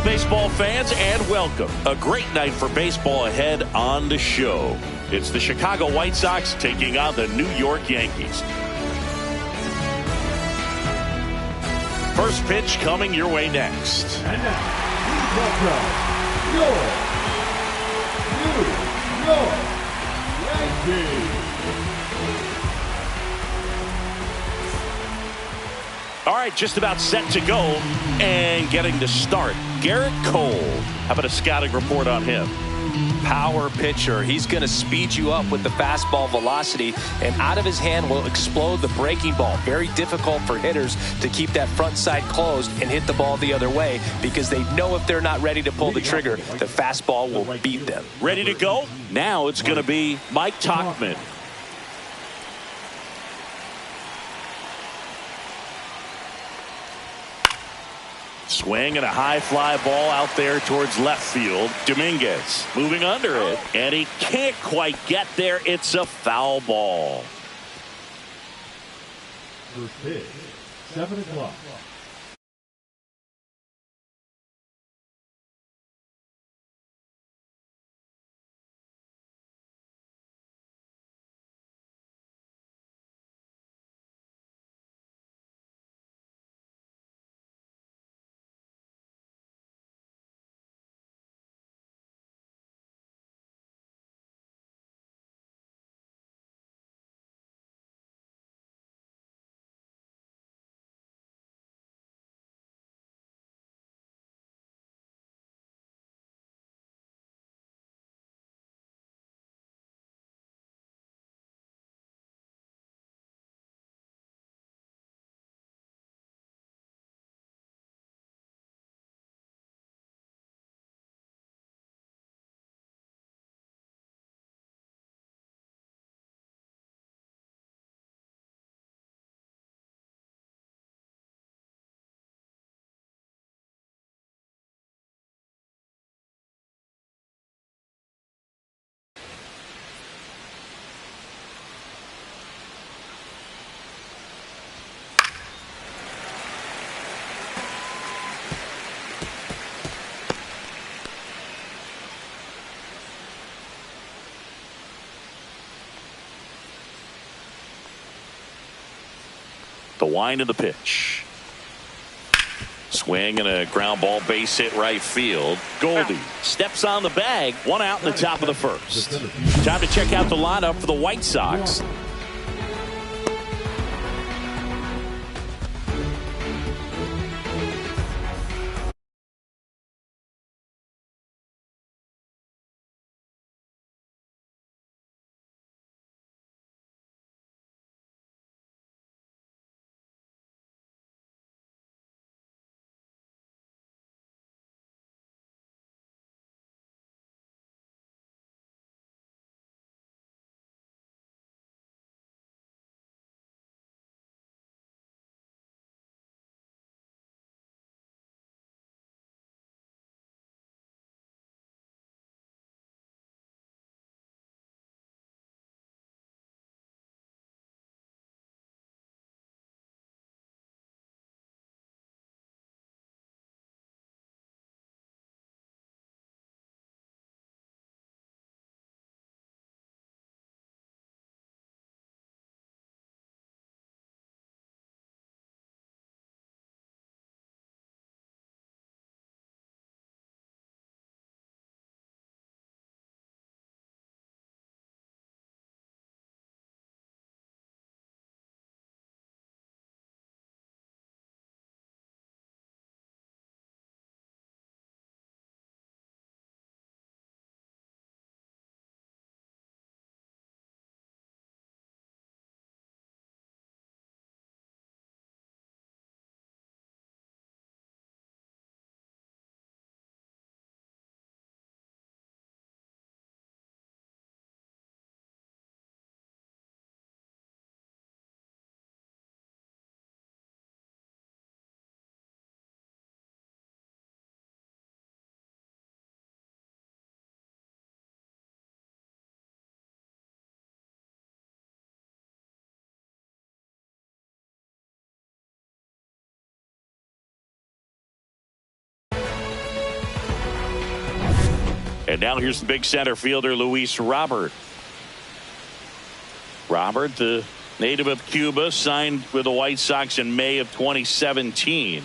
baseball fans, and welcome. A great night for baseball ahead on the show. It's the Chicago White Sox taking on the New York Yankees. First pitch coming your way next. And now, welcome, your New York Yankees. All right, just about set to go and getting to start. Garrett Cole. How about a scouting report on him? Power pitcher. He's going to speed you up with the fastball velocity, and out of his hand will explode the breaking ball. Very difficult for hitters to keep that front side closed and hit the ball the other way, because they know if they're not ready to pull the trigger, the fastball will beat them. Ready to go? Now it's going to be Mike Tauchman. Swing and a high fly ball out there towards left field. Dominguez moving under it, and he can't quite get there. It's a foul ball. First pitch, 7 o'clock. The wind of the pitch. Swing and a ground ball, base hit right field. Goldie steps on the bag. One out in the top of the first. Time to check out the lineup for the White Sox. And now here's the big center fielder, Luis Robert. Robert, the native of Cuba, signed with the White Sox in May of 2017.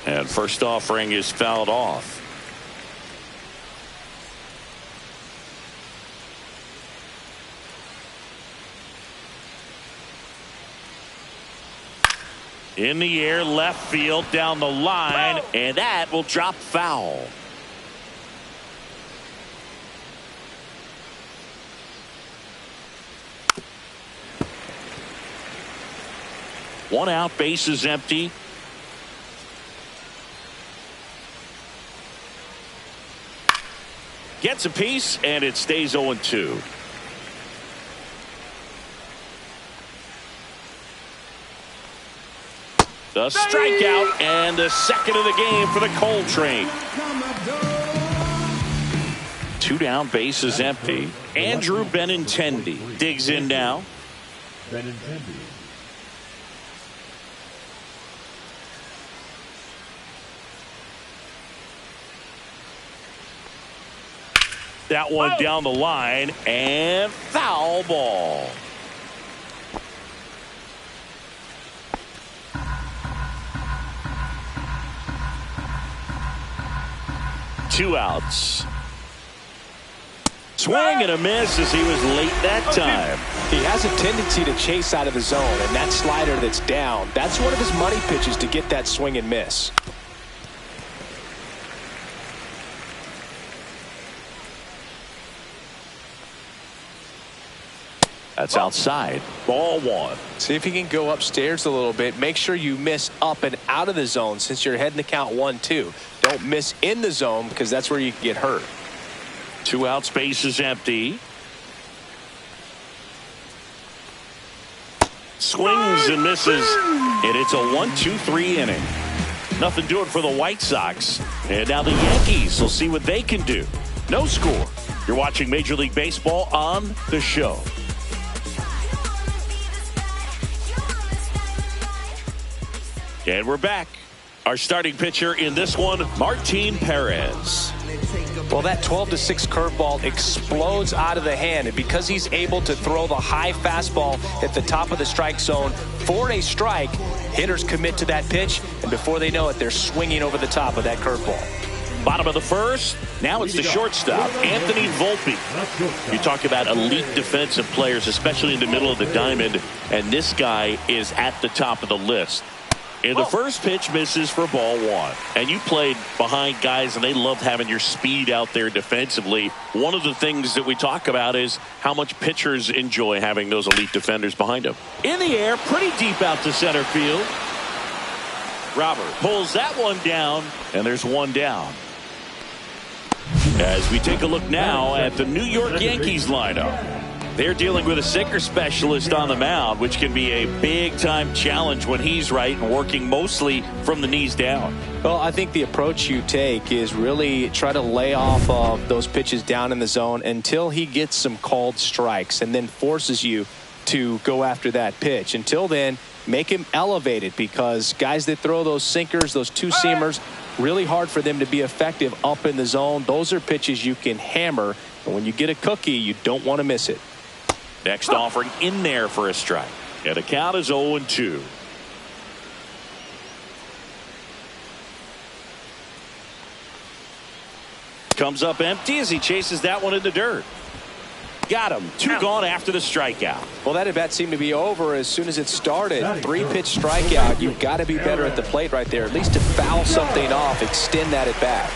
And first offering is fouled off. In the air, left field, down the line, and that will drop foul. One out, bases empty. Gets a piece, and it stays 0-2. The strikeout and the second of the game for the Coltrane. 2 down, bases empty. Andrew Benintendi digs in now. Benintendi. That one down the line and foul ball. Two outs. Swing and a miss as he was late that time. He has a tendency to chase out of the zone, and that slider that's down, that's one of his money pitches to get that swing and miss. That's outside. Ball 1. See if he can go upstairs a little bit. Make sure you miss up and out of the zone since you're heading to count 1-2. Don't miss in the zone because that's where you can get hurt. 2 outs, base is empty. Swings and misses, and it's a 1-2-3 inning. Nothing doing for the White Sox. And now the Yankees will see what they can do. No score. You're watching Major League Baseball on The Show. And we're back. Our starting pitcher in this one, Martin Perez. Well, that 12-6 curveball explodes out of the hand, and because he's able to throw the high fastball at the top of the strike zone for a strike, hitters commit to that pitch, and before they know it, they're swinging over the top of that curveball. Bottom of the first. Now it's the shortstop, Anthony Volpe. You talk about elite defensive players, especially in the middle of the diamond, and this guy is at the top of the list. And the first pitch misses for ball 1. And you played behind guys, and they love having your speed out there defensively. One of the things that we talk about is how much pitchers enjoy having those elite defenders behind them. In the air, pretty deep out to center field. Robert pulls that one down, and there's one down. As we take a look now at the New York Yankees lineup. They're dealing with a sinker specialist on the mound, which can be a big-time challenge when he's right and working mostly from the knees down. Well, I think the approach you take is really try to lay off of those pitches down in the zone until he gets some called strikes and then forces you to go after that pitch. Until then, make him elevated, because guys that throw those sinkers, those two-seamers, really hard for them to be effective up in the zone. Those are pitches you can hammer, and when you get a cookie, you don't want to miss it. Next offering in there for a strike. And the count is 0-2. Comes up empty as he chases that one in the dirt. Got him. 2 gone after the strikeout. Well, that at bat seemed to be over as soon as it started. 3-pitch strikeout. You've got to be better at the plate right there, at least to foul something off, extend that at bat.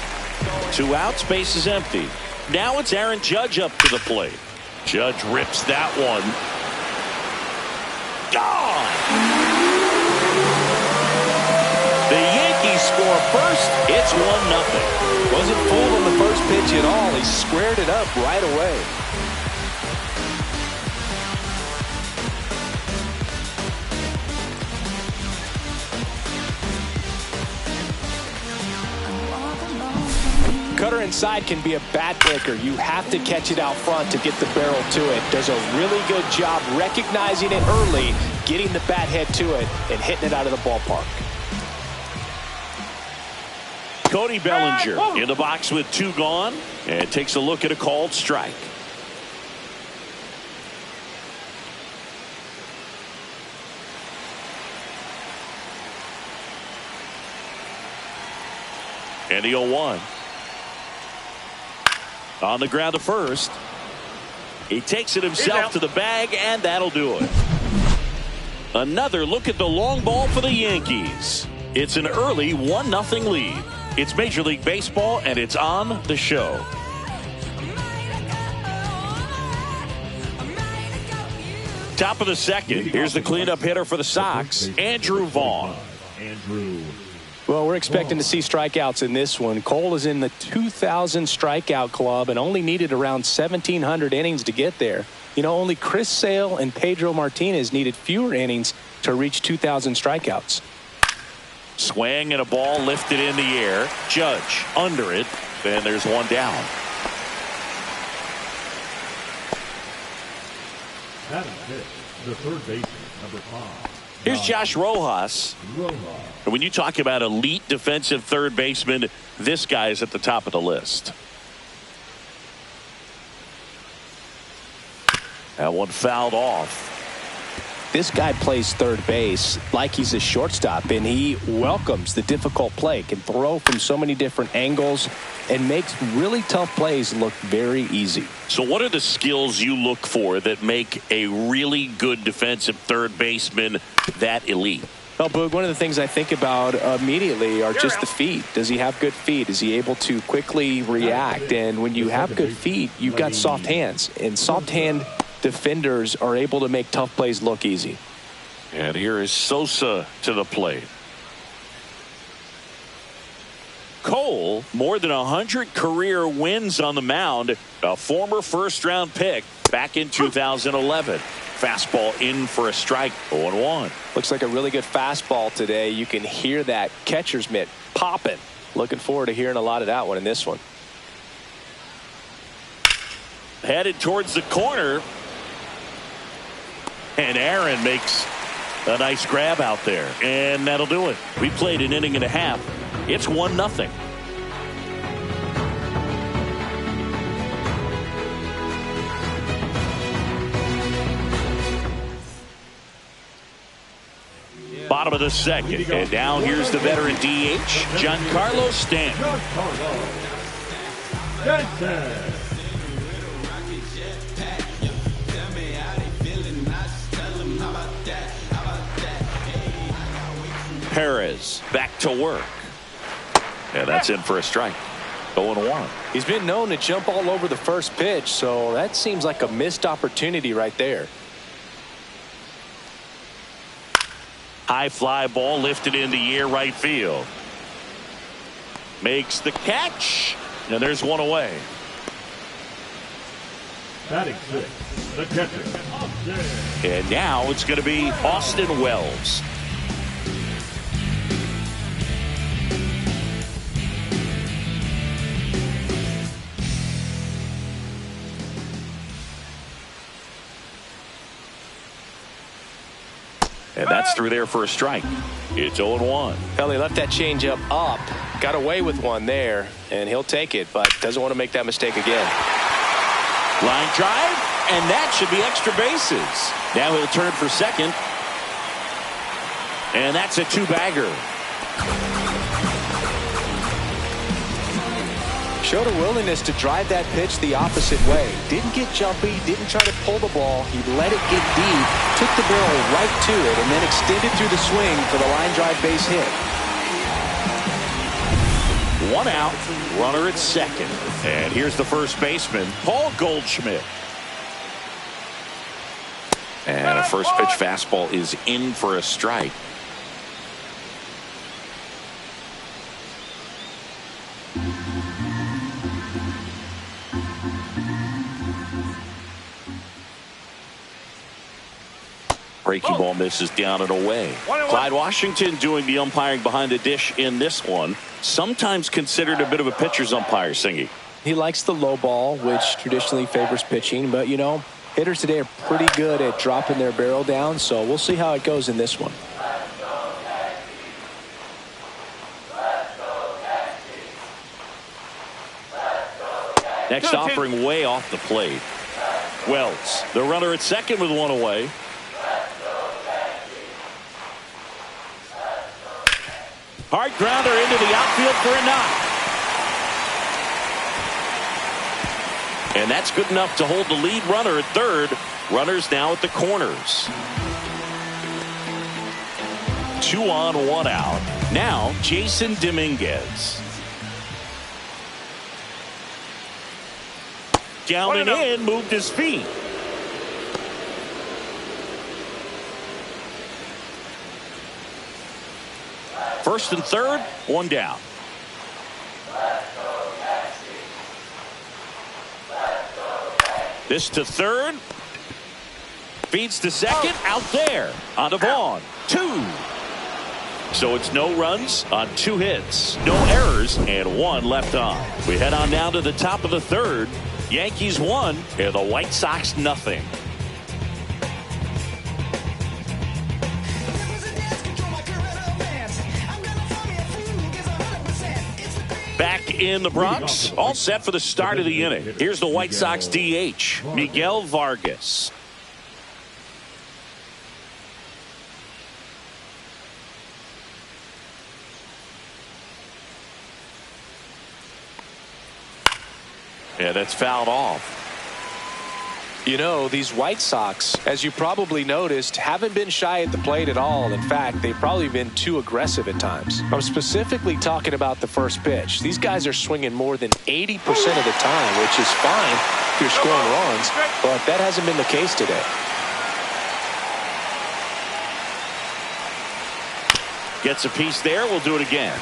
2 outs, base is empty. Now it's Aaron Judge up to the plate. Judge rips that one. Gone! The Yankees score first. It's 1-0. Wasn't fooled on the first pitch at all. He squared it up right away. Cutter inside can be a bat breaker. You have to catch it out front to get the barrel to it. Does a really good job recognizing it early, getting the bat head to it, and hitting it out of the ballpark. Cody Bellinger in the box with 2 gone and takes a look at a called strike. And the 0-1. On the ground to first. He takes it himself to the bag, and that'll do it. Another look at the long ball for the Yankees. It's an early 1-0 lead. It's Major League Baseball, and it's on the show. Top of the second. Here's the cleanup hitter for the Sox, Andrew Vaughn. Well, we're expecting to see strikeouts in this one. Cole is in the 2,000 strikeout club and only needed around 1,700 innings to get there. You know, only Chris Sale and Pedro Martinez needed fewer innings to reach 2,000 strikeouts. Swing and a ball lifted in the air. Judge under it, and there's 1 down. That is it. The third baseman, number 5. Here's Josh Rojas. And when you talk about elite defensive third baseman, this guy is at the top of the list. That one fouled off. This guy plays third base like he's a shortstop, and he welcomes the difficult play, can throw from so many different angles, and makes really tough plays look very easy. So what are the skills you look for that make a really good defensive third baseman that elite? Well, Boog, one of the things I think about immediately are just the feet. Does he have good feet? Is he able to quickly react? And when you have good feet, you've got soft hands. And soft hand defenders are able to make tough plays look easy. And here is Sosa to the plate. Cole, more than 100 career wins on the mound. A former first-round pick back in 2011. Fastball in for a strike. 0-1. Looks like a really good fastball today. You can hear that catcher's mitt popping. Looking forward to hearing a lot of that one in this one. Headed towards the corner. And Aaron makes a nice grab out there. And that'll do it. We played an inning and a half. It's 1-0. Bottom of the second. And now here's the veteran DH, Giancarlo Stanton. Perez back to work. And that's in for a strike. 0-1. He's been known to jump all over the first pitch, so that seems like a missed opportunity right there. High fly ball lifted in the air, right field. Makes the catch. And there's one away. Batting 6, the catcher. And now it's going to be Austin Wells. And that's through there for a strike. It's 0-1. Well, he left that changeup up. Got away with one there, and he'll take it, but doesn't want to make that mistake again. Line drive, and that should be extra bases. Now he'll turn for second. And that's a 2-bagger. Showed a willingness to drive that pitch the opposite way. Didn't get jumpy, didn't try to pull the ball. He let it get deep, took the barrel right to it, and then extended through the swing for the line drive base hit. 1 out, runner at second. And here's the first baseman, Paul Goldschmidt. And a first pitch fastball is in for a strike. Breaking ball misses down and away. Clyde Washington doing the umpiring behind the dish in this one. Sometimes considered a bit of a pitcher's umpire, Singy. He likes the low ball, which traditionally favors pitching, but you know, hitters today are pretty good at dropping their barrel down, so we'll see how it goes in this one. Next offering way off the plate. Wells, the runner at second with one away. Hard grounder into the outfield for a knock. And that's good enough to hold the lead runner at third. Runners now at the corners. 2 on, 1 out. Now Jason Dominguez. Down and in, moved his feet. First and third, 1 down. This to third. Feeds to second. Out there. On to Vaughn. 2. So it's no runs on 2 hits. No errors and 1 left on. We head on now to the top of the third. Yankees 1 and the White Sox nothing. Back in the Bronx, all set for the start of the inning. Here's the White Sox DH, Miguel Vargas. Yeah, that's fouled off. You know, these White Sox, as you probably noticed, haven't been shy at the plate at all. In fact, they've probably been too aggressive at times. I'm specifically talking about the first pitch. These guys are swinging more than 80% of the time, which is fine if you're scoring runs, but that hasn't been the case today. Gets a piece there. We'll do it again.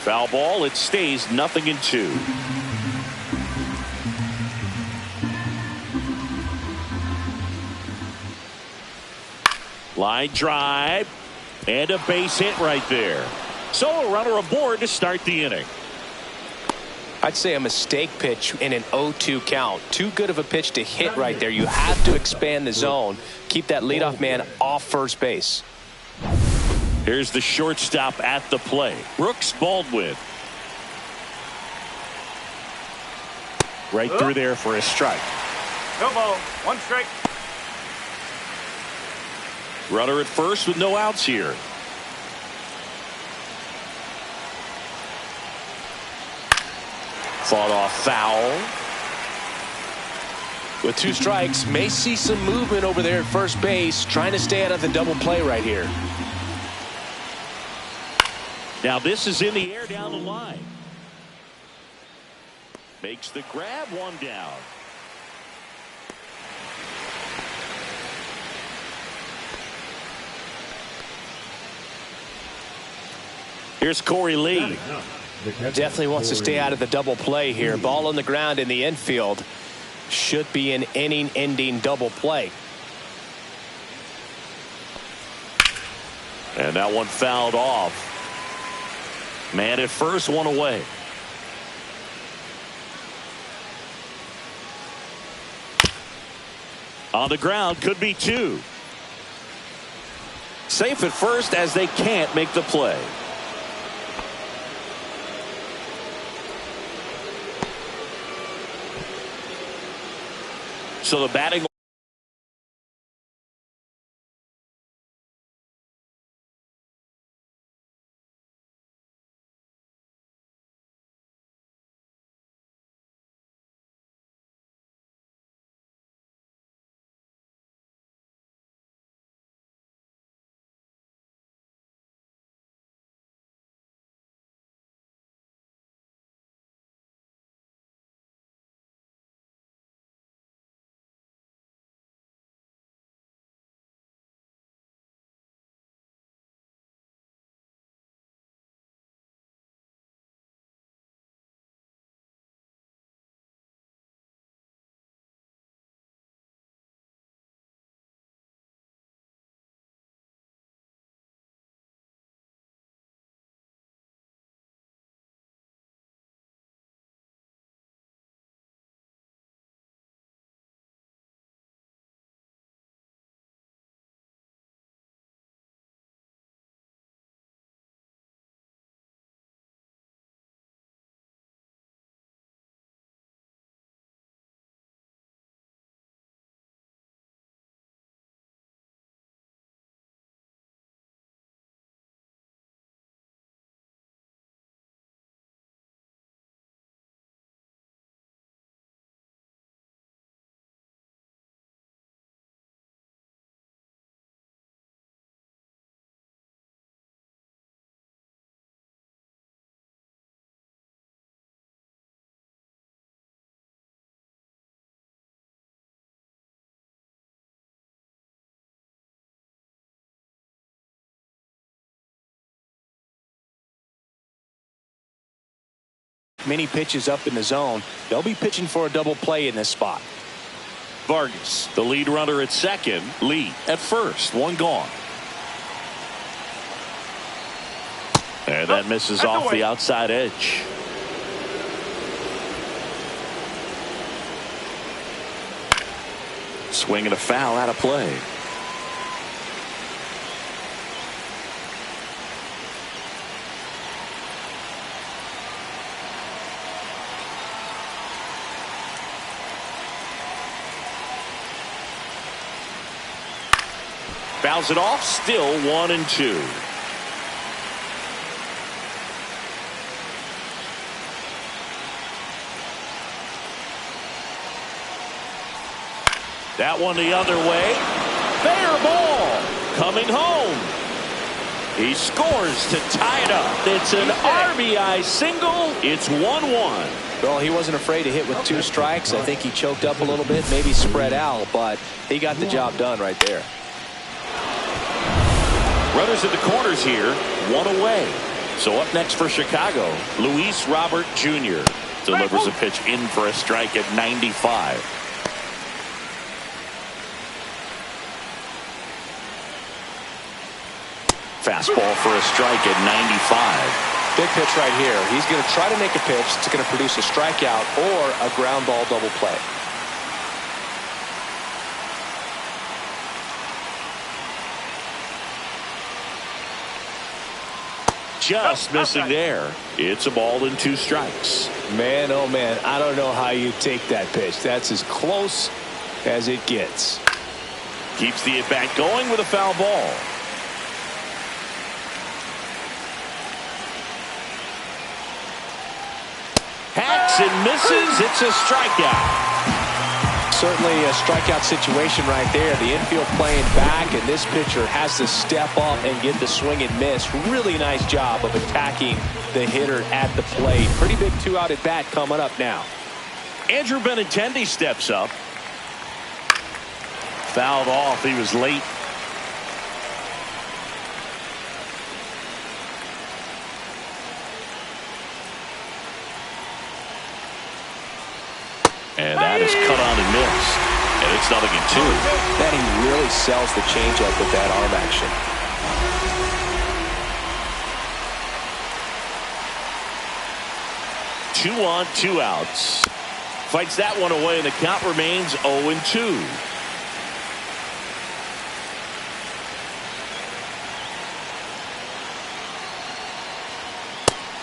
Foul ball. It stays 0-2. Line drive and a base hit right there. So a runner aboard to start the inning. I'd say a mistake pitch in an 0-2 count. Too good of a pitch to hit right there. You have to expand the zone. Keep that leadoff man off first base. Here's the shortstop at the play. Brooks Baldwin. Right through there for a strike. No ball. 1 strike. Runner at first with no outs here. Fought off foul. With 2 strikes, may see some movement over there at first base, trying to stay out of the double play right here. Now this is in the air down the line. Makes the grab, 1 down. Here's Corey Lee. Definitely wants to stay out of the double play here. Ball on the ground in the infield. Should be an inning-ending double play. And that one fouled off. Man at first, 1 away. On the ground, could be 2. Safe at first as they can't make the play. So the batting Many pitches up in the zone. They'll be pitching for a double play in this spot. Vargas, the lead runner at second. Lee at first. One gone. And that misses off the outside edge. Swing and a foul out of play. Fouls it off. Still 1-2. That one the other way. Fair ball. Coming home. He scores to tie it up. It's an RBI single. It's 1-1. Well, he wasn't afraid to hit with 2 strikes. I think he choked up a little bit, maybe spread out, but he got the job done right there. Runners at the corners here. 1 away. So up next for Chicago, Luis Robert Jr. delivers a pitch in for a strike at 95. Fastball for a strike at 95. Big pitch right here. He's going to try to make a pitch that's going to produce a strikeout or a ground ball double play. Just missing there. It's a ball and 2 strikes. Man, oh man, I don't know how you take that pitch. That's as close as it gets. Keeps the at-bat going with a foul ball. Hacks and misses. It's a strikeout. Certainly a strikeout situation right there. The infield playing back, and this pitcher has to step up and get the swing and miss. Really nice job of attacking the hitter at the plate. Pretty big 2-out at bat coming up now. Andrew Benintendi steps up. Fouled off. He was late. And that is cut on and missed. And it's 0-2. That he really sells the changeup with that arm action. 2 on, 2 outs. Fights that one away, and the count remains 0-2.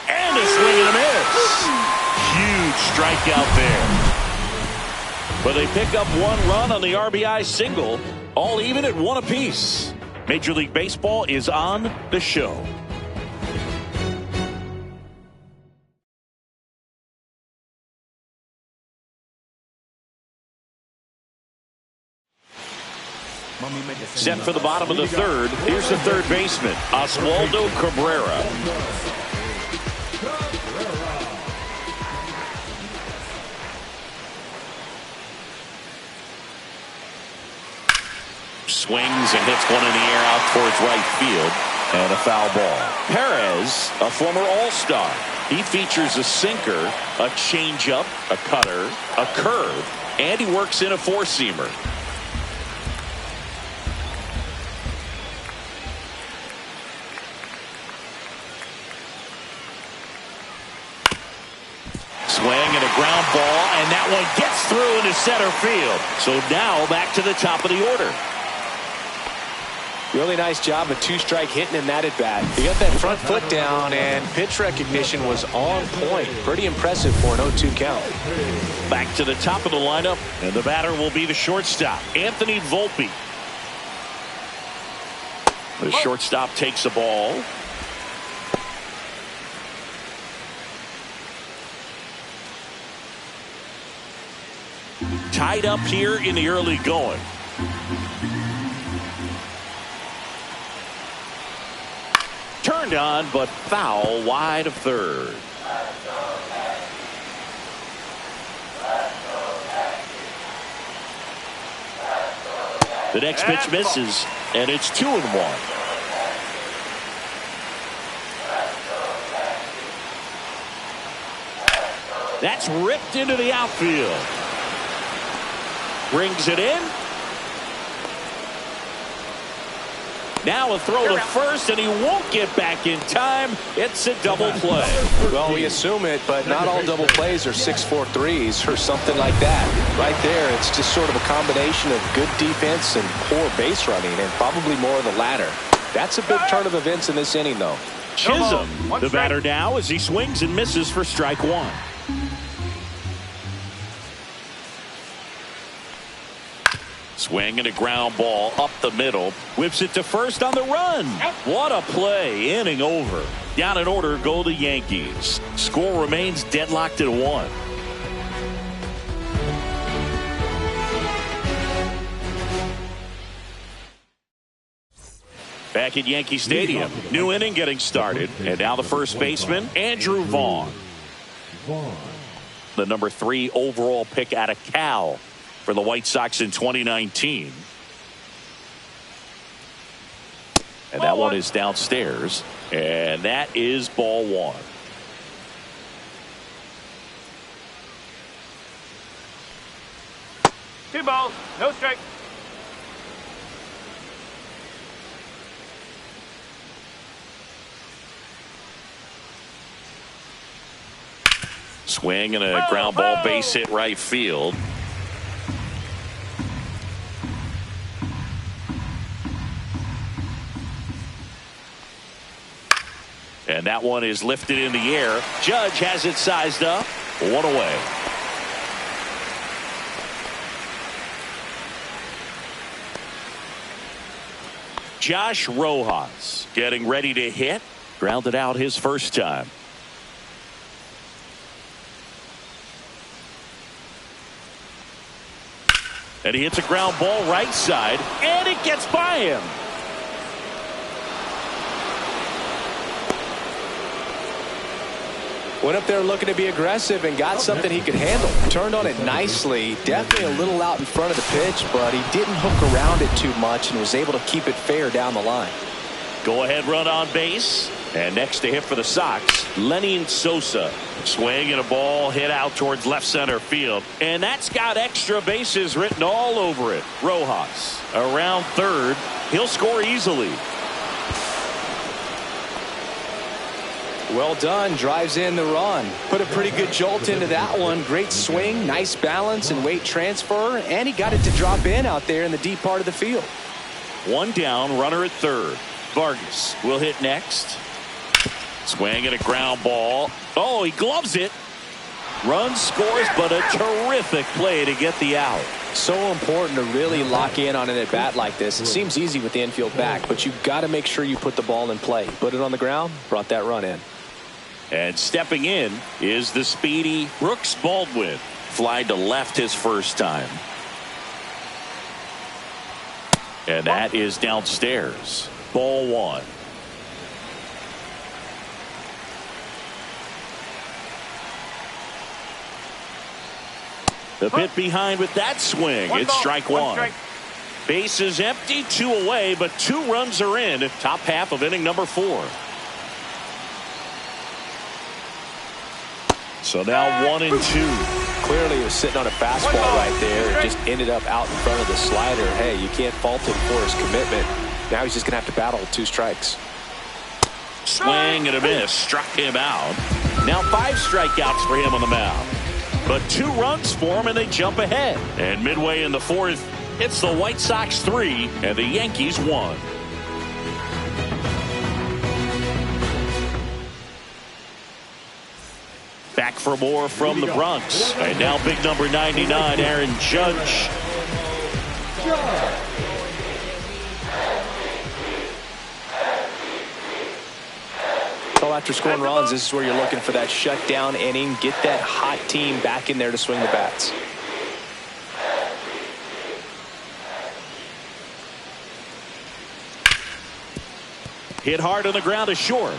And a swing and a miss. Huge strikeout there. But they pick up 1 run on the RBI single, all even at 1 apiece. Major League Baseball is on the show. Set for the bottom of the 3rd. Here's the 3rd baseman, Oswaldo Cabrera. Swings and hits one in the air out towards right field. And a foul ball. Perez, a former All-Star. He features a sinker, a changeup, a cutter, a curve, and he works in a 4-seamer. Swing and a ground ball, and that one gets through into center field. So now back to the top of the order. Really nice job of 2-strike hitting in that at bat. He got that front foot down, and pitch recognition was on point. Pretty impressive for an 0-2 count. Back to the top of the lineup, and the batter will be the shortstop, Anthony Volpe. The shortstop takes a ball. Tied up here in the early going. Turned on, but foul wide of 3rd. The next pitch misses, and it's 2-1. That's ripped into the outfield. Brings it in. Now a throw to first, and he won't get back in time. It's a double play. Well, we assume it, but not all double plays are 6-4 threes or something like that. Right there, it's just sort of a combination of good defense and poor base running, and probably more of the latter. That's a big turn of events in this inning, though. Chisholm, the batter now, as he swings and misses for strike one. Swing and a ground ball up the middle. Whips it to first on the run. What a play. Inning over. Down in order go the Yankees. Score remains deadlocked at 1. Back at Yankee Stadium. New inning getting started. And now the first baseman, Andrew Vaughn. The number 3 overall pick out of Cal for the White Sox in 2019. And that one is downstairs. And that is ball 1. Two balls, no strike. Swing and a ground ball base hit right field. And that one is lifted in the air. Judge has it sized up. 1 away. Josh Rojas getting ready to hit. Grounded out his first time. And he hits a ground ball right side, and it gets by him. Went up there looking to be aggressive and got something he could handle. Turned on it nicely. Definitely a little out in front of the pitch, but he didn't hook around it too much and was able to keep it fair down the line. Go ahead run on base. And next to hit for the Sox, Lenny Sosa. Swing and a ball hit out towards left center field. And that's got extra bases written all over it. Rojas around third. He'll score easily. Well done. Drives in the run. Put a pretty good jolt into that one. Great swing, nice balance and weight transfer. And he got it to drop in out there in the deep part of the field. 1 down, runner at third. Vargas will hit next. Swing and a ground ball. Oh, he gloves it. Runs, scores, but a terrific play to get the out. So important to really lock in on an at bat like this. It seems easy with the infield back, but you've got to make sure you put the ball in play. Put it on the ground, brought that run in. And stepping in is the speedy Brooks Baldwin. Fly to left his first time. And that is downstairs. Ball 1. The pit behind with that swing. It's strike 1. Base is empty, 2 away, but 2 runs are in. Top half of inning number 4. So now 1 and 2. Clearly he was sitting on a fastball right there. It just ended up out in front of the slider. Hey, you can't fault him for his commitment. Now he's just going to have to battle with 2 strikes. Swing and a miss. Struck him out. Now 5 strikeouts for him on the mound. But 2 runs for him and they jump ahead. And midway in the 4th, it's the White Sox 3 and the Yankees 1. Back for more from the Bronx. And now big number 99, Aaron Judge. Well, after scoring runs, this is where you're looking for that shutdown inning. Get that hot team back in there to swing the bats. Hit hard on the ground to short.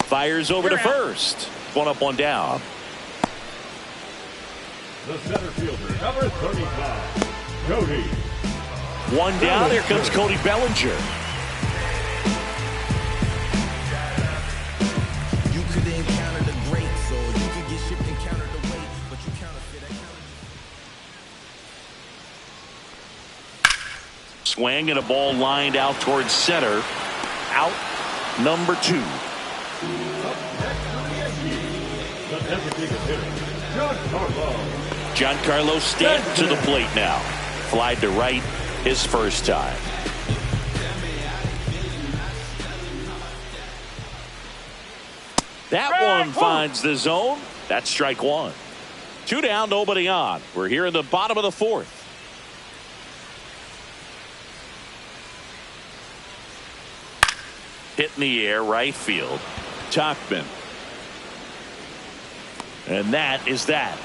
Fires over to first. 1 up, 1 down. The center fielder, number 35, Cody. 1 down. Here comes Cody Bellinger. You could encounter the great, so you could get shipped in Swing and a ball lined out towards center. Out number 2. Up next for the Yankees, the designated hitter, Giancarlo Stanton to the plate now. Flied to right his first time. That one finds the zone. That's strike 1. 2 down, nobody on. We're here in the bottom of the 4th. Hit in the air, right field. Tauchman. And that is that.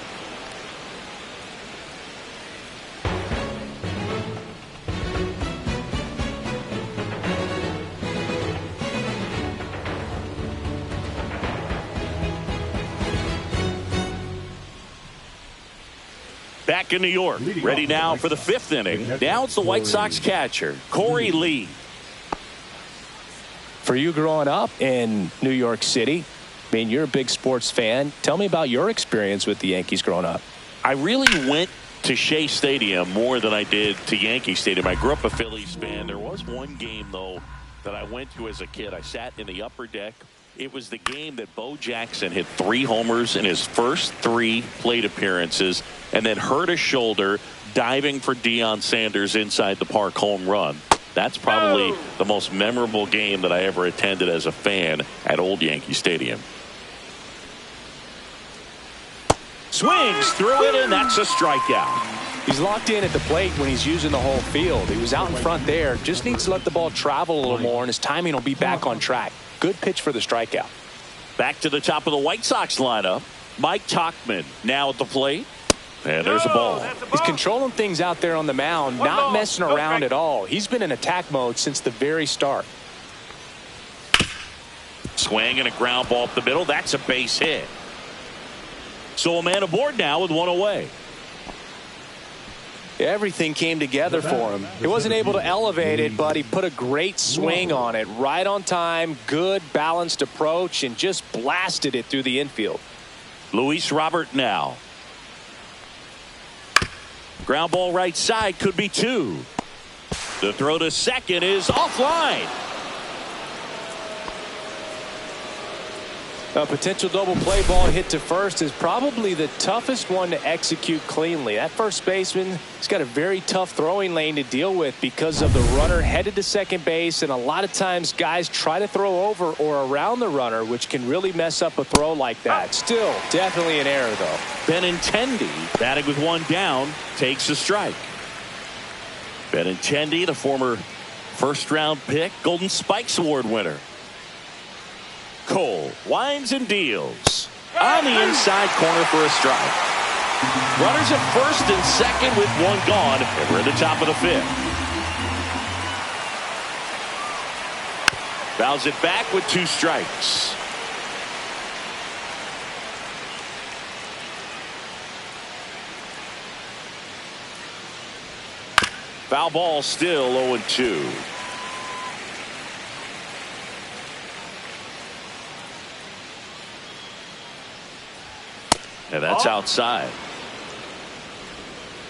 Back in New York, ready now for the 5th inning. Now it's the White Sox catcher, Corey Lee. For you growing up in New York City, I mean, you're a big sports fan. Tell me about your experience with the Yankees growing up. I really went to Shea Stadium more than I did to Yankee Stadium. I grew up a Phillies fan. There was one game, though, that I went to as a kid. I sat in the upper deck. It was the game that Bo Jackson hit 3 homers in his first 3 plate appearances and then hurt his shoulder diving for Deion Sanders inside the park home run. That's probably the most memorable game that I ever attended as a fan at Old Yankee Stadium. Swings through it, and that's a strikeout. He's locked in at the plate when he's using the whole field. He was out in front there. Just needs to let the ball travel a little more, and his timing will be back on track. Good pitch for the strikeout. Back to the top of the White Sox lineup. Mike Tauchman now at the plate. And there's a ball. He's controlling things out there on the mound, not messing around at all. He's been in attack mode since the very start. Swing and a ground ball up the middle. That's a base hit. So a man aboard now with 1 away. Everything came together for him. He wasn't able to elevate it, but he put a great swing on it. Right on time, good balanced approach, and just blasted it through the infield. Luis Robert now. Ground ball right side, could be 2. The throw to second is offline. A potential double play ball hit to first is probably the toughest one to execute cleanly. That first baseman has got a very tough throwing lane to deal with because of the runner headed to second base, and a lot of times guys try to throw over or around the runner, which can really mess up a throw like that. Still, definitely an error, though. Benintendi, batting with 1 down, takes a strike. Benintendi, the former first-round pick, Golden Spikes Award winner. Cole winds and deals on the inside corner for a strike. Runners at first and second with 1 gone, and we're at the top of the 5th. Fouls it back with 2 strikes. Foul ball, still 0-2. And that's outside.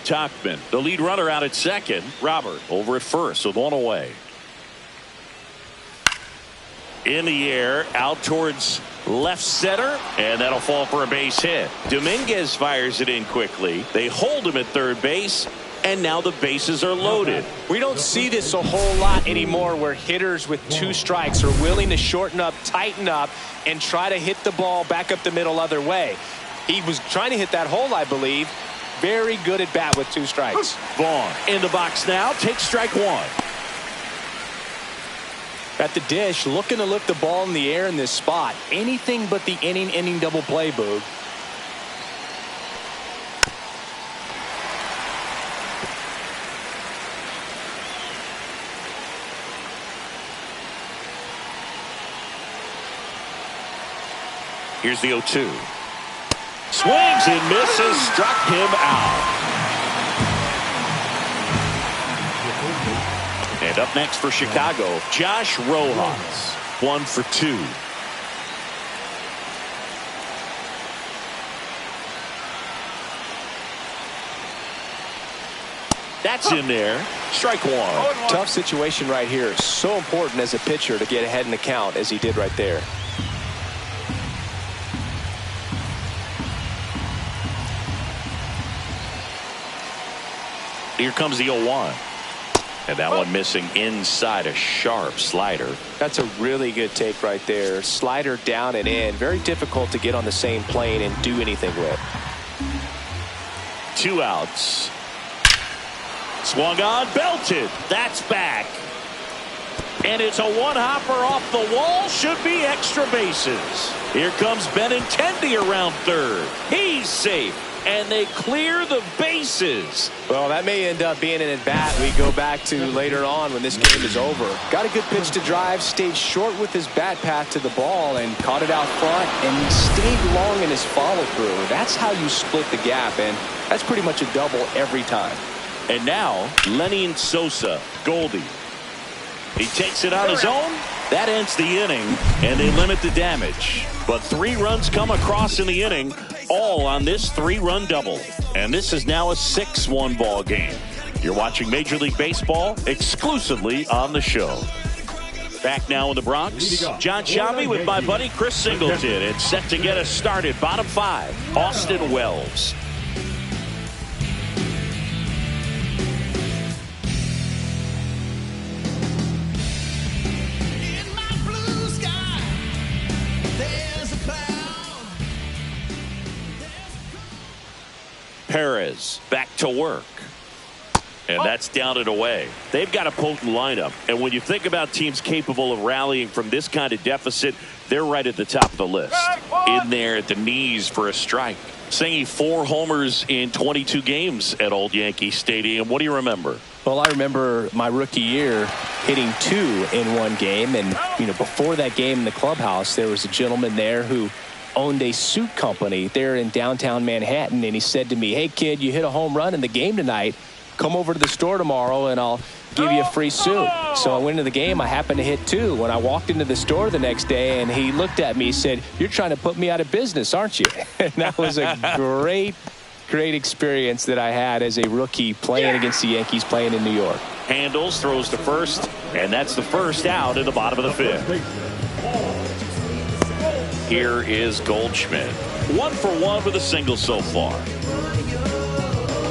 Tauchman, the lead runner, out at second. Robert over at first with 1 away. In the air, out towards left center, and that'll fall for a base hit. Dominguez fires it in quickly. They hold him at third base, and now the bases are loaded. We don't see this a whole lot anymore where hitters with 2 strikes are willing to shorten up, tighten up, and try to hit the ball back up the middle other way. He was trying to hit that hole, I believe. Very good at bat with 2 strikes. Vaughn in the box now, takes strike 1. At the dish, looking to lift the ball in the air in this spot. Anything but the inning double play, Boog. Here's the 0-2. Swings and misses, struck him out. And up next for Chicago, Josh Rojas, 1 for 2. That's in there. Strike one. Tough situation right here. So important as a pitcher to get ahead in the count as he did right there. Here comes the 0-1. And that one missing inside, a sharp slider. That's a really good take right there. Slider down and in. Very difficult to get on the same plane and do anything with. 2 outs. Swung on, belted. That's back. And it's a one-hopper off the wall. Should be extra bases. Here comes Benintendi around third. He's safe. And they clear the bases. Well, that may end up being an at-bat we go back to later on when this game is over. Got a good pitch to drive, stayed short with his bat path to the ball, and caught it out front, and he stayed long in his follow-through. That's how you split the gap, and that's pretty much a double every time. And now, Lenny Sosa, Goldie. He takes it on his own. That ends the inning, and they limit the damage. But 3 runs come across in the inning, all on this 3-run double. And this is now a 6-1 ball game. You're watching Major League Baseball exclusively on the show. Back now in the Bronx, John Sciambi with my buddy Chris Singleton. It's set to get us started. Bottom 5, Austin Wells. Perez back to work. And that's down and away. They've got a potent lineup. And when you think about teams capable of rallying from this kind of deficit, they're right at the top of the list. In there at the knees for a strike. Singing 4 homers in 22 games at Old Yankee Stadium. What do you remember? Well, I remember my rookie year hitting 2 in one game. And, before that game in the clubhouse, there was a gentleman there who owned a suit company there in downtown Manhattan, and he said to me, "Hey kid, you hit a home run in the game tonight. Come over to the store tomorrow and I'll give you a free suit." So I went to the game. I happened to hit 2. When I walked into the store the next day, and he looked at me, he said, "You're trying to put me out of business, aren't you?" And that was a great experience that I had as a rookie playing against the Yankees, playing in New York. Handles, throws to first, and that's the first out in the bottom of the 5th. Here is Goldschmidt. 1 for 1 with a single so far.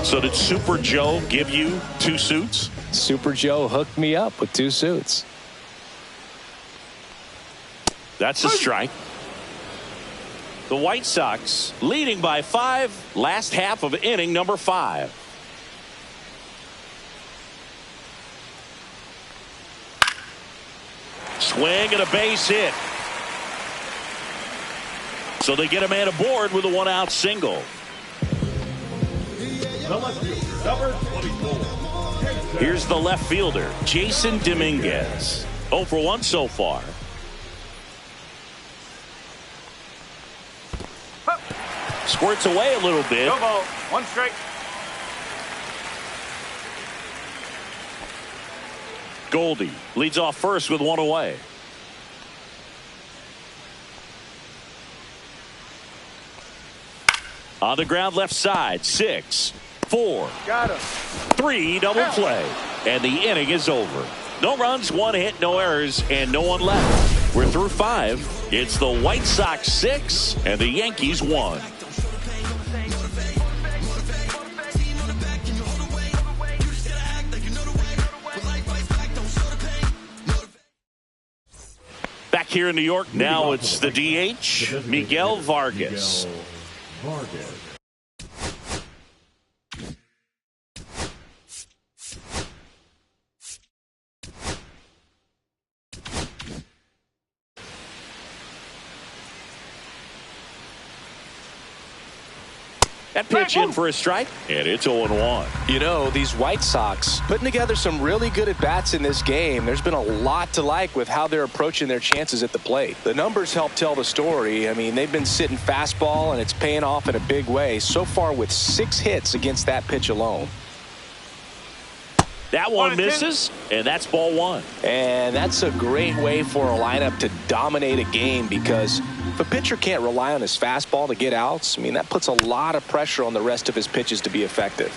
So did Super Joe give you 2 suits? Super Joe hooked me up with 2 suits. That's a strike. The White Sox leading by 5, last half of inning number 5. Swing and a base hit. So they get a man aboard with a 1-out single. Here's the left fielder, Jason Dominguez. 0 for 1 so far. Squirts away a little bit. No ball. 1 strike. Goldie leads off first with 1 away. On the ground left side, 6, 4, Got him. 3, double play. And the inning is over. No runs, 1 hit, no errors, and no one left. We're through 5. It's the White Sox 6 and the Yankees 1. Back here in New York, now it's the DH, Miguel Vargas. That pitch in for a strike, and it's 0-1. These White Sox putting together some really good at-bats in this game. There's been a lot to like with how they're approaching their chances at the plate. The numbers help tell the story. I mean, they've been sitting fastball, and it's paying off in a big way. So far with 6 hits against that pitch alone. That one misses, and that's ball 1. And that's a great way for a lineup to dominate a game, because if a pitcher can't rely on his fastball to get outs, I mean, that puts a lot of pressure on the rest of his pitches to be effective.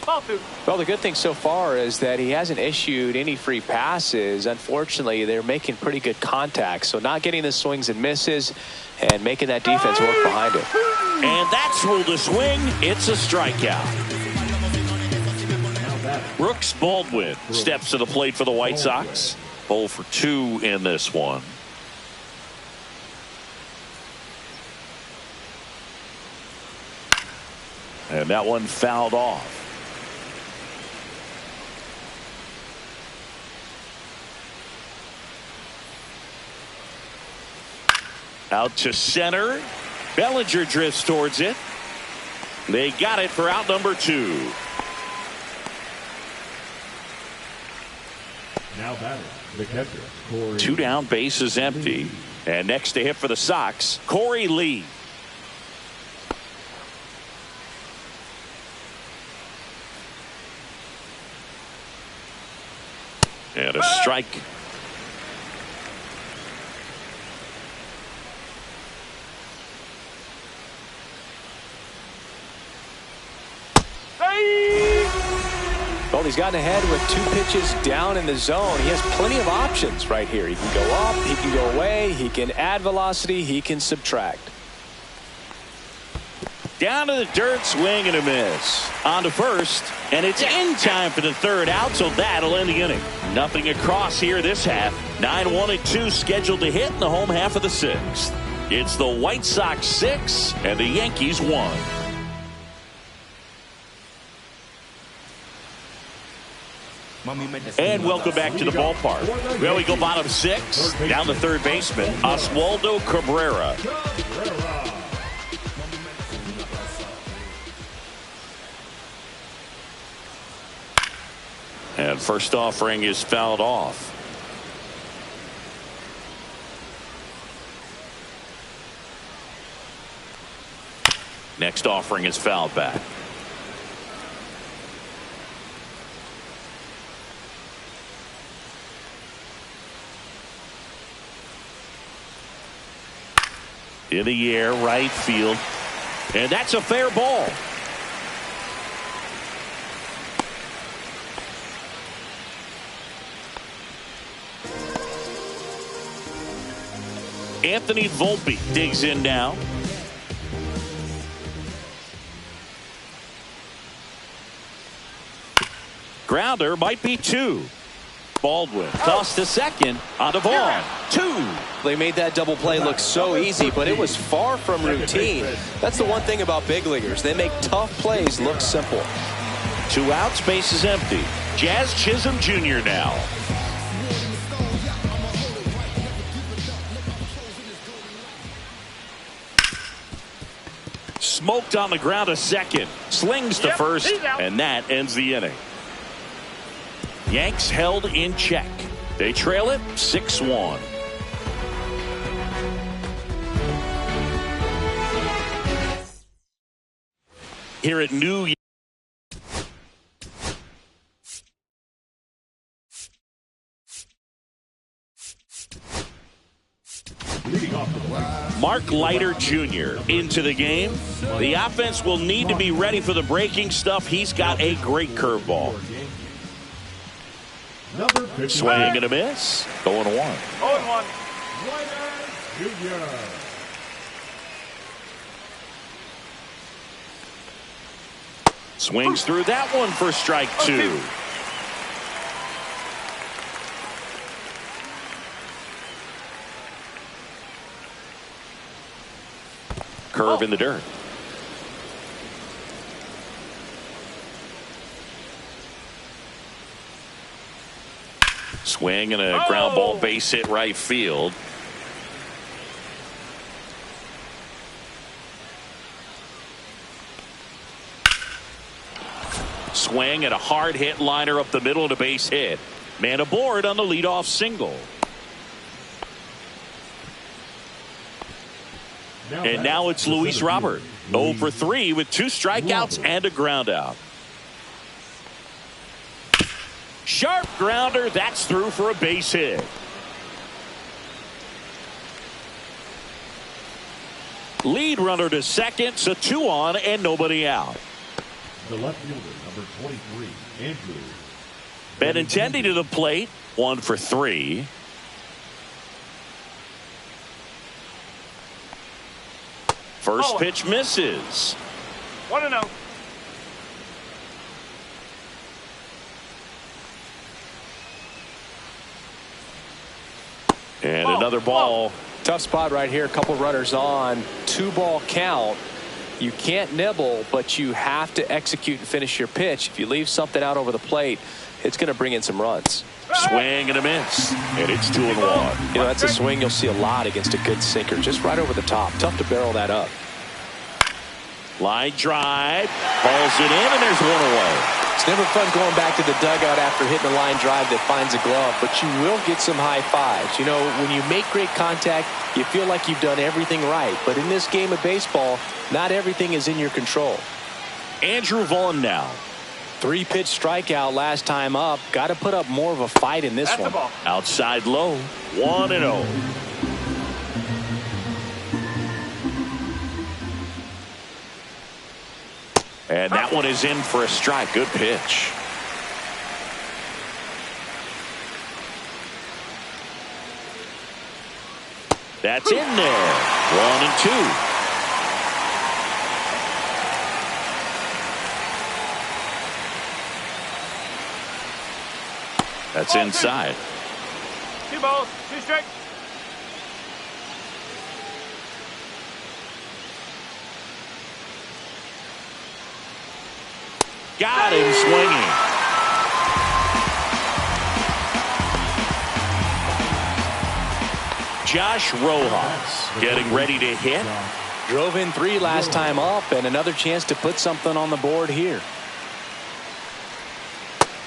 Ball 2. Well, the good thing so far is that he hasn't issued any free passes. Unfortunately, they're making pretty good contact. So not getting the swings and misses and making that defense work behind it. And that's ruled a swing. It's a strikeout. Brooks Baldwin steps to the plate for the White Sox. 0 for 2 in this one. And that one fouled off. Out to center. Bellinger drifts towards it. They got it for out number 2. Now batting, the catcher, Corey. 2 down, base is empty. And next to hit for the Sox, Corey Lee. And a strike. Well, he's gotten ahead with 2 pitches down in the zone. He has plenty of options right here. He can go up, he can go away, he can add velocity, he can subtract. Down to the dirt, swing and a miss. On to first, and it's in time for the 3rd out, so that'll end the inning. Nothing across here this half. 9-1-2 scheduled to hit in the home half of the 6th. It's the White Sox 6 and the Yankees 1. And welcome back to the ballpark. Well, we go bottom 6, down to third baseman, Oswaldo Cabrera. And first offering is fouled off. Next offering is fouled back. In the air, right field. And that's a fair ball. Anthony Volpe digs in now. Grounder might be 2. Baldwin tossed to second on the ball. 2. They made that double play look so easy, but it was far from routine. That's the one thing about big leaguers. They make tough plays look simple. 2 outs, base is empty. Jazz Chisholm Jr. now. Smoked on the ground to second. Slings to first, and that ends the inning. Yanks held in check. They trail it 6-1. Here at New Mark Leiter Jr. into the game. The offense will need to be ready for the breaking stuff. He's got a great curveball. Swing and a miss. 0-1. 0-1. Swings through that one for strike 2. Curve in the dirt. Swing and a ground ball, base hit right field. Swing and a hard hit liner up the middle and a base hit. Man aboard on the leadoff single. And now it's Luis Robert. 0 for 3 with 2 strikeouts and a ground out. Sharp grounder. That's through for a base hit. Lead runner to second. So 2 on and nobody out. The left fielder, number 23, Andrew. Benintendi to the plate, 1 for 3. First pitch misses. 1-0. And another ball. Tough spot right here. A couple runners on. 2-ball count. You can't nibble, but you have to execute and finish your pitch. If you leave something out over the plate, it's going to bring in some runs. Swing and a miss. And it's 2-1. You know, that's a swing you'll see a lot against a good sinker. Just right over the top. Tough to barrel that up. Line drive. Balls it in, and there's 1 away. It's never fun going back to the dugout after hitting a line drive that finds a glove, but you will get some high fives. You know, when you make great contact, you feel like you've done everything right. But in this game of baseball, not everything is in your control. Andrew Vaughn now. 3-pitch strikeout last time up. Got to put up more of a fight in this one. Outside low. 1-0. And that one is in for a strike. Good pitch. That's in there. 1-2. That's inside. 2 balls, 2 strikes. Got him swinging. Josh Rojas getting ready to hit. Drove in 3 last time up, and another chance to put something on the board here.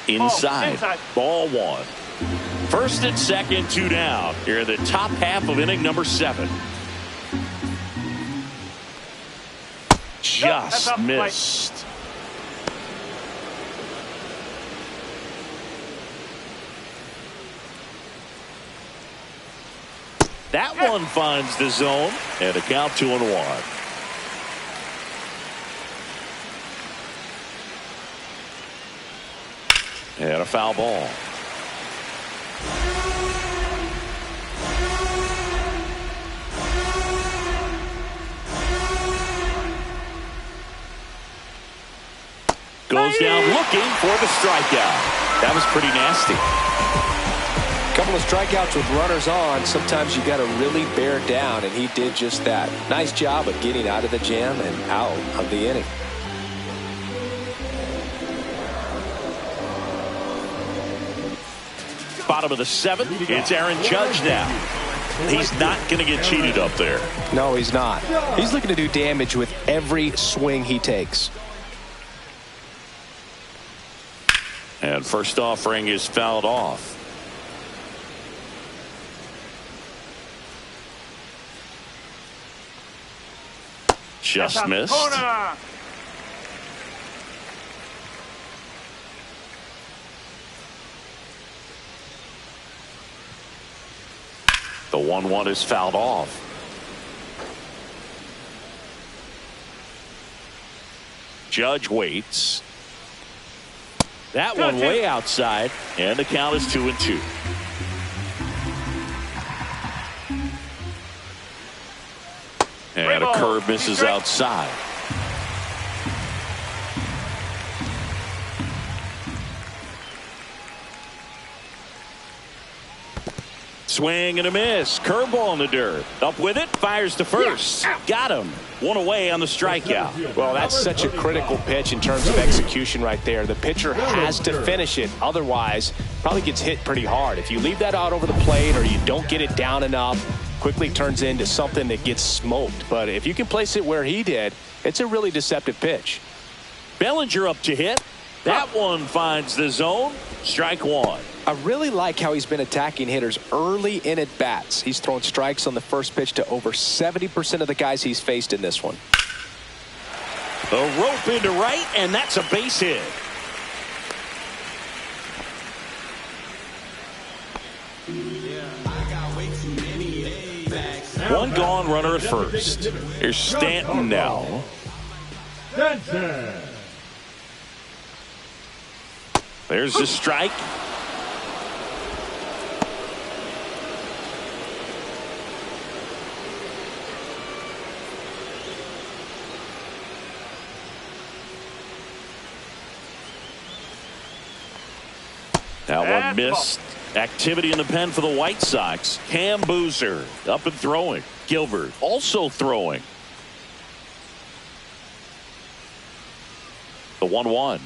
Inside. Ball 1. First and second, 2 down. Here in the top half of inning number 7. Just missed. That one finds the zone, and a count 2-1. And a foul ball. Goes down looking for the strikeout. That was pretty nasty. Couple of strikeouts with runners on. Sometimes you got to really bear down, and he did just that. Nice job of getting out of the jam and out of the inning. Bottom of the 7th. It's Aaron Judge now. He's not going to get cheated up there. No, he's not. He's looking to do damage with every swing he takes. And first offering is fouled off. Just missed. The 1-1 is fouled off. Judge waits. That one way outside, and the count is 2-2. And a curve misses outside. Swing and a miss. Curveball in the dirt. Up with it. Fires to first. Got him. 1 away on the strikeout. Well, that's such a critical pitch in terms of execution right there. The pitcher has to finish it. Otherwise, probably gets hit pretty hard. If you leave that out over the plate or you don't get it down enough, quickly turns into something that gets smoked. But if you can place it where he did, it's a really deceptive pitch. Bellinger up to hit. That one finds the zone. Strike 1. I really like how he's been attacking hitters early in at bats. He's thrown strikes on the first pitch to over 70% of the guys he's faced in this one. The rope into right, and that's a base hit. One gone, runner at first. Here's Stanton now. Stanton. There's the strike. That one missed. Activity in the pen for the White Sox. Cam Boozer up and throwing. Gilbert also throwing. The 1-1.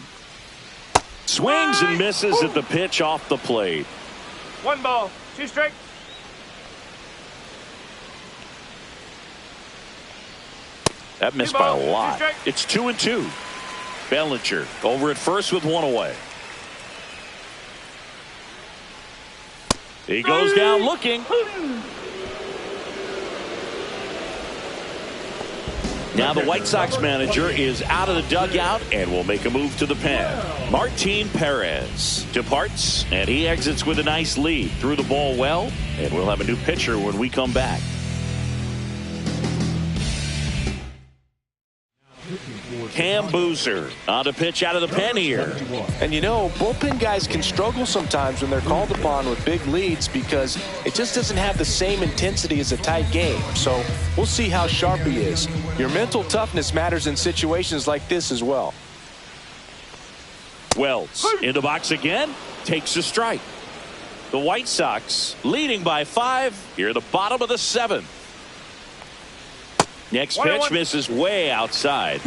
Swings and misses at the pitch off the plate. 1 ball, 2 strikes. That missed by a lot. It's 2-2. Bellinger over at first with 1 away. He goes down looking. Now the White Sox manager is out of the dugout and will make a move to the pen. Martin Perez departs, and he exits with a nice lead. Threw the ball well, and we'll have a new pitcher when we come back. Cam Boozer on a pitch out of the pen here. And you know, bullpen guys can struggle sometimes when they're called upon with big leads because it just doesn't have the same intensity as a tight game. So we'll see how sharp he is. Your mental toughness matters in situations like this as well. Wells in the box again, takes a strike. The White Sox leading by 5 here at the bottom of the 7th. Next pitch misses way outside.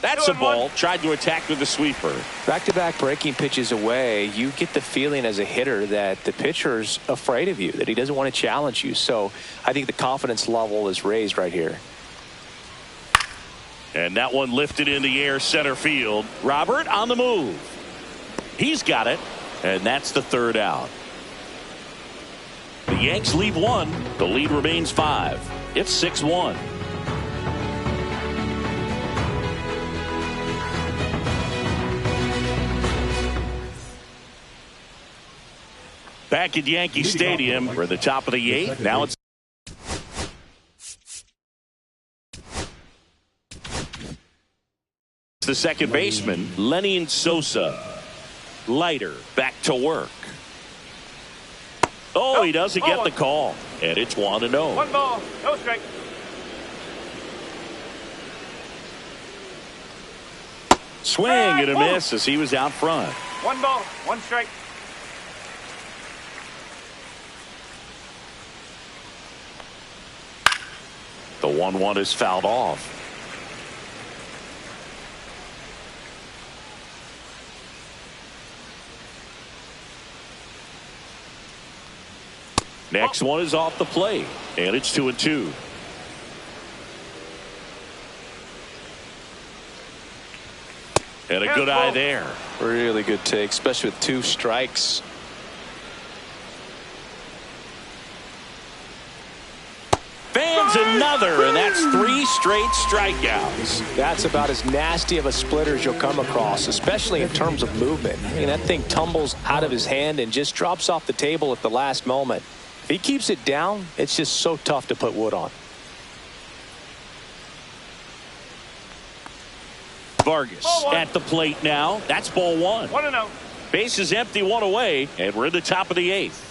That's a ball. Tried to attack with the sweeper. Back-to-back breaking pitches away, you get the feeling as a hitter that the pitcher's afraid of you, that he doesn't want to challenge you. So I think the confidence level is raised right here. And that one lifted in the air center field. Robert on the move. He's got it. And that's the 3rd out. The Yanks leave 1. The lead remains 5. It's 6-1. Back at Yankee Stadium, we're at the top of the 8th. Now it's the second baseman, Lenny Sosa. Leiter back to work. Oh, he doesn't get the call. And it's 1-0. 1 ball, no strike. Swing and a miss as he was out front. 1 ball, 1 strike. The 1-1 is fouled off. Next one is off the plate, and it's 2-2. And a good eye there. Really good take, especially with 2 strikes. Fans another, and that's 3 straight strikeouts. That's about as nasty of a splitter as you'll come across, especially in terms of movement. I mean, that thing tumbles out of his hand and just drops off the table at the last moment. If he keeps it down, it's just so tough to put wood on. Vargas at the plate now. That's ball 1. 1-0. Base is empty, 1 away, and we're in the top of the 8th.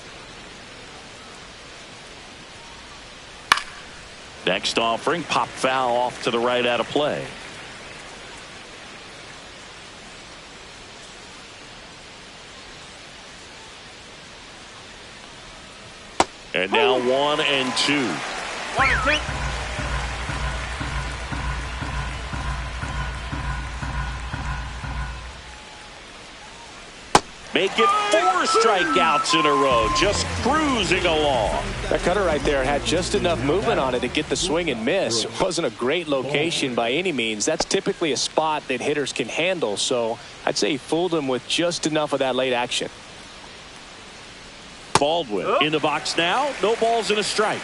Next offering, pop foul off to the right out of play. And now 1 and 2. 1 and 2. Make it 4 strikeouts in a row, just cruising along. That cutter right there had just enough movement on it to get the swing and miss. It wasn't a great location by any means. That's typically a spot that hitters can handle, so I'd say he fooled him with just enough of that late action. Baldwin in the box now. No balls and a strike.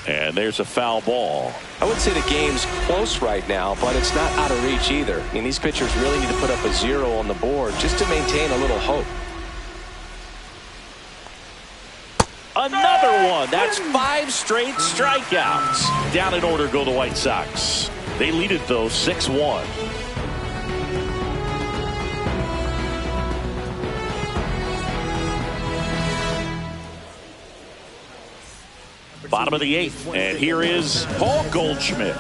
And there's a foul ball. I would say the game's close right now, but it's not out of reach either. I mean, these pitchers really need to put up a 0 on the board just to maintain a little hope. Another one. That's 5 straight strikeouts. Down in order go the White Sox. They lead it, though, 6-1. Bottom of the 8th, and here is Paul Goldschmidt.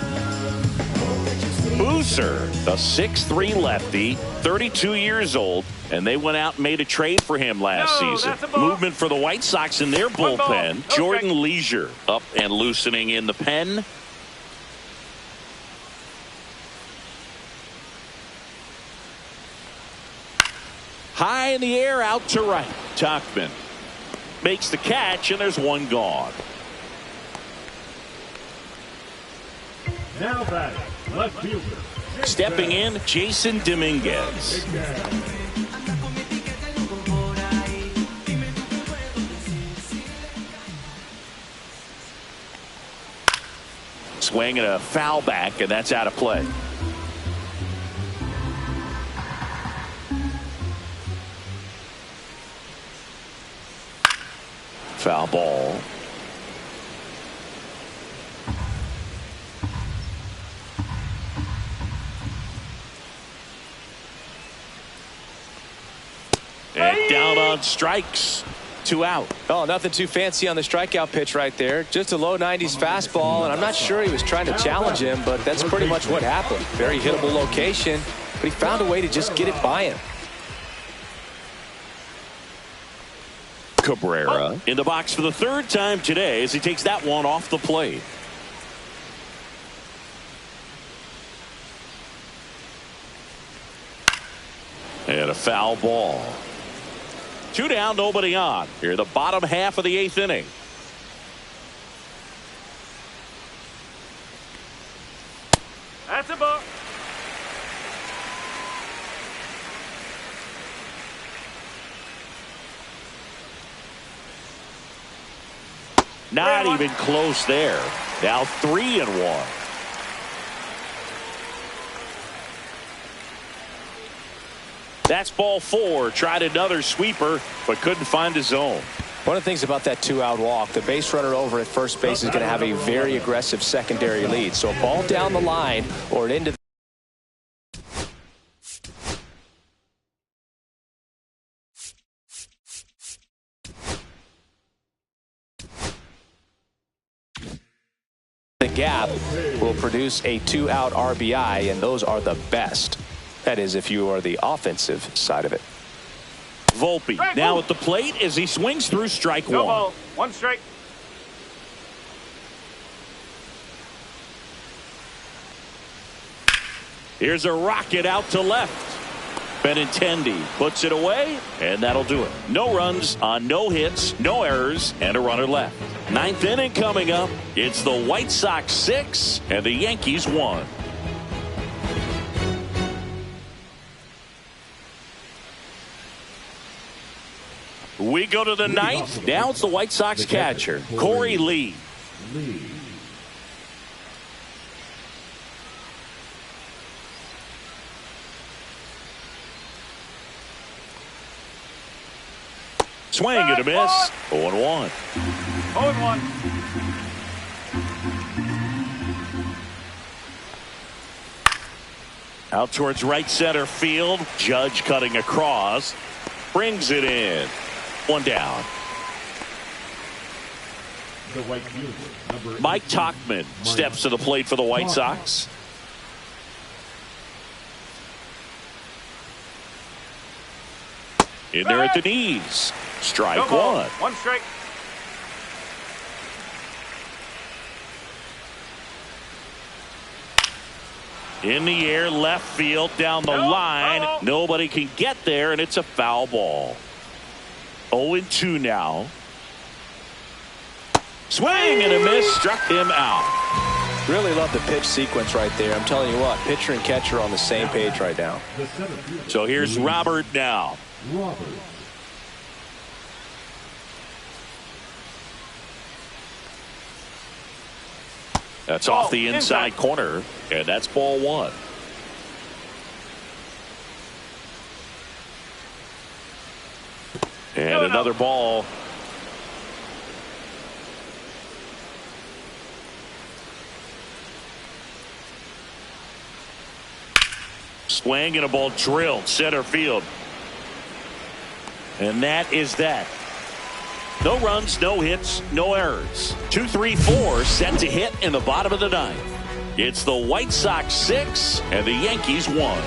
Boozer, the 6'3 lefty, 32 years old, and they went out and made a trade for him last season. Movement for the White Sox in their bullpen. Jordan Leisure up and loosening in the pen. High in the air, out to right. Tauchman makes the catch, and there's one gone. Now batting, left fielder. Stepping in, Jason Dominguez. Swing and a foul back, and that's out of play. Foul ball. And down on strikes. 2 out. Oh, nothing too fancy on the strikeout pitch right there. Just a low 90s fastball, and I'm not sure he was trying to challenge him, but that's pretty much what happened. Very hittable location, but he found a way to just get it by him. Cabrera in the box for the 3rd time today as he takes that one off the plate. And a foul ball. 2 down, nobody on. Here, the bottom half of the 8th inning. That's a ball. Not even close there. Now 3-1. That's ball 4. Tried another sweeper, but couldn't find his zone. One of the things about that 2-out walk, the base runner over at first base is going to have a very aggressive secondary lead. So a ball down the line or an into the gap will produce a 2-out RBI, and those are the best. That is, if you are the offensive side of it. Volpe now at the plate as he swings through strike 1. No ball. 1 strike. Here's a rocket out to left. Benintendi puts it away, and that'll do it. No runs on no hits, no errors, and a runner left. 9th inning coming up. It's the White Sox 6 and the Yankees 1. We go to the 9th. Now it's the White Sox catcher, Corey Lee. Swing and a miss. 0-1. 0-1. Out towards right center field. Judge cutting across. Brings it in. 1 down. The right fielder, number Mike Tauchman steps to the plate for the White Sox. In there at the knees. Strike 1. 1 strike. In the air, left field, down the line. Nobody can get there, and it's a foul ball. 0-2 now. Swing and a miss. Struck him out. Really love the pitch sequence right there. I'm telling you what, pitcher and catcher are on the same page right now. So here's Robert now. Robert. That's off the inside corner, and that's ball 1. And another ball. Swing and a ball drilled center field. And that is that. No runs, no hits, no errors. 2-3-4 set to hit in the bottom of the ninth. It's the White Sox 6 and the Yankees 1.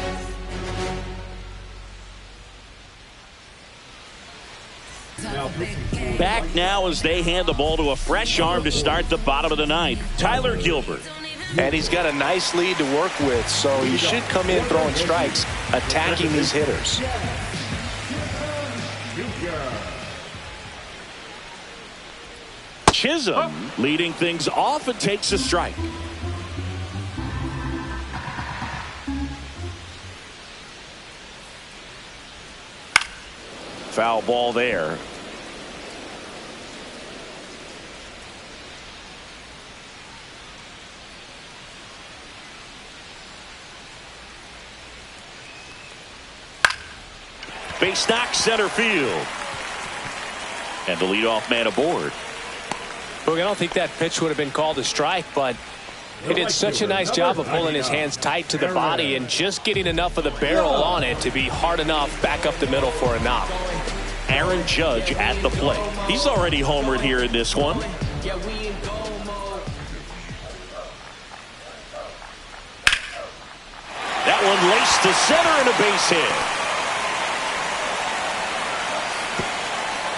Back now as they hand the ball to a fresh arm to start the bottom of the ninth. Tyler Gilbert. And he's got a nice lead to work with, so he should come in throwing strikes, attacking these hitters. Chisholm leading things off and takes a strike. Foul ball there. Base knock center field. And the leadoff man aboard. Look, I don't think that pitch would have been called a strike, but he did such a nice job of holding his hands tight to the body and just getting enough of the barrel on it to be hard enough back up the middle for a knock. Aaron Judge at the plate. He's already homered here in this one. That one laced to center and a base hit.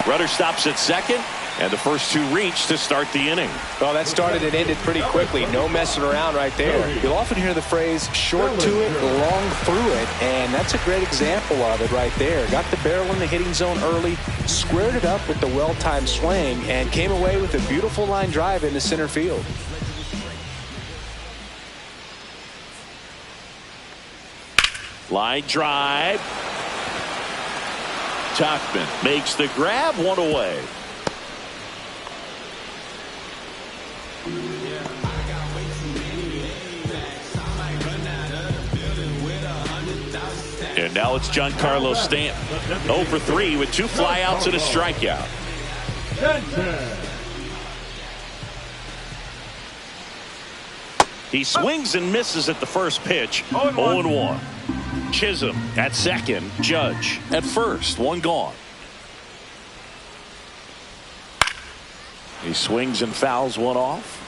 Rudder stops at second, and the first two reach to start the inning. Well, that started and ended pretty quickly. No messing around right there. You'll often hear the phrase short to it, long through it, and that's a great example of it right there. Got the barrel in the hitting zone early, squared it up with the well-timed swing, and came away with a beautiful line drive into center field. Line drive. Tauchman makes the grab, one away. And now it's Giancarlo Stanton. 0 for 3 with 2 flyouts and a strikeout. He swings and misses at the first pitch. 0-1. Chisholm at second. Judge at first. One gone. He swings and fouls one off.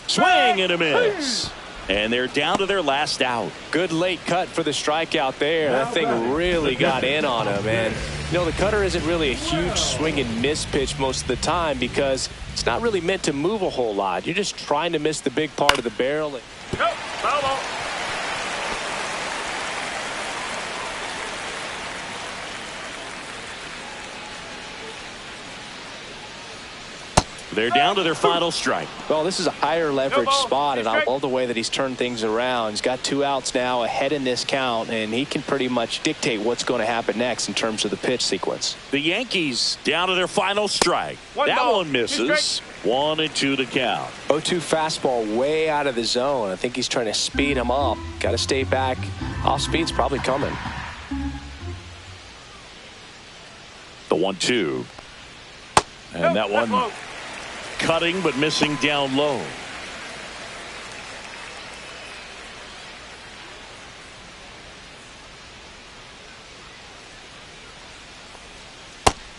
Swing and a miss. And they're down to their last out. Good late cut for the strikeout there. That thing really got in on him. And, you know, the cutter isn't really a huge swing and miss pitch most of the time because it's not really meant to move a whole lot. You're just trying to miss the big part of the barrel. Foul ball. They're down to their final strike. Well, this is a higher leverage spot, and I love the way that he's turned things around. He's got 2 outs now ahead in this count, and he can pretty much dictate what's going to happen next in terms of the pitch sequence. The Yankees down to their final strike. That one misses. 1-2 to count. 0-2 fastball way out of the zone. I think he's trying to speed him up. Got to stay back. Off speed's probably coming. The 1-2. And that one cutting but missing down low.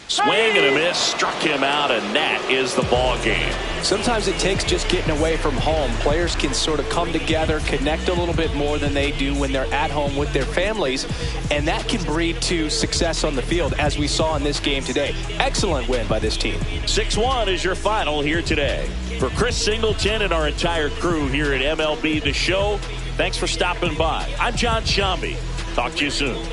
Swing and a miss, struck him out, and that is the ball game. Sometimes it takes just getting away from home. Players can sort of come together, connect a little bit more than they do when they're at home with their families, and that can breed to success on the field, as we saw in this game today. Excellent win by this team. 6-1 is your final here today. For Chris Singleton and our entire crew here at MLB The Show, thanks for stopping by. I'm John Shambi. Talk to you soon.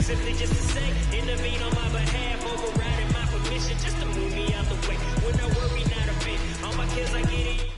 Simply just to say, intervene on my behalf, overriding my permission, just to move me out the way. When I worry, not a bit. All my kids, I get it.